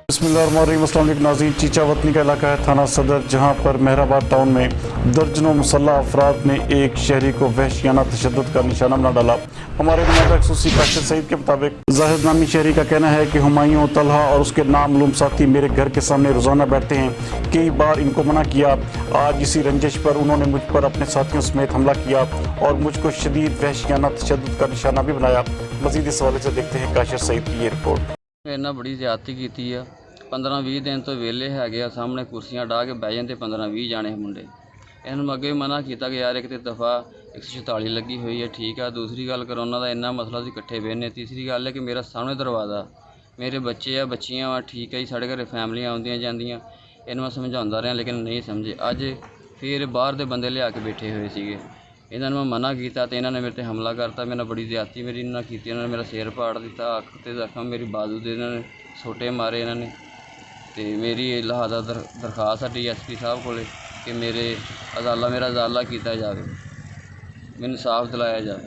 बिस्मिल्लाहिर्रहमानिर्रहीम। नाज़रीन, चीचा वतनी का इलाका है थाना सदर, जहां पर मेहराबाद टाउन में दर्जनों मुसल्लह अफराद ने एक शहरी को वहशियाना तशद्दुद का निशाना बना डाला। हमारे नुमाइंदा खसूसी काशिफ सईद के मुताबिक जाहिद नामी शहरी का कहना है कि हुमायूं, तलहा और उसके नामालूम साथी मेरे घर के सामने रोज़ाना बैठते हैं। कई बार इनको मना किया। आज इसी रंजिश पर उन्होंने मुझ पर अपने साथियों समेत हमला किया और मुझको शदीद वहशियाना तशद्दुद का निशाना भी बनाया। मज़ीद इस हवाले से देखते हैं काशिफ सईद की ये रिपोर्ट। इन्ना बड़ी ज़्यादती की है। 15-20 दिन तो वेले है, सामने कुर्सियां डाह के बह जाते 15-20 जाने मुंडे। इन्होंने अगे मना किया कि यार एक तो दफ़ा 146 लगी हुई है, ठीक है। दूसरी गल करोना का इन्ना मसला से इकट्ठे बहने। तीसरी गल है कि मेरा सामने दरवाज़ा, मेरे बच्चे आ बच्चियाँ वा, ठीक है जी। साढ़े घर फैमिलियाँ आउंदियां जांदियां, इन्हूं मैं समझाता रहा लेकिन नहीं समझे। अज फिर बाहर के बंदे लिया के बैठे हुए थे। इन्होंने मैं मना किया तो इन्होंने मेरे पर हमला करता। मेरे बड़ी ज़्यादती मेरी इन्होंने की। इन्होंने मेरा सिर पाड़ दिता, अख ते जख्म, मेरी बाजू दे इन्होंने छोटे मारे इन्होंने। तो मेरी लिहाजा दरखास्त है DSP साहब को कि मेरा अजाला किया जाए, मैनूं इंसाफ दिलाया जाए।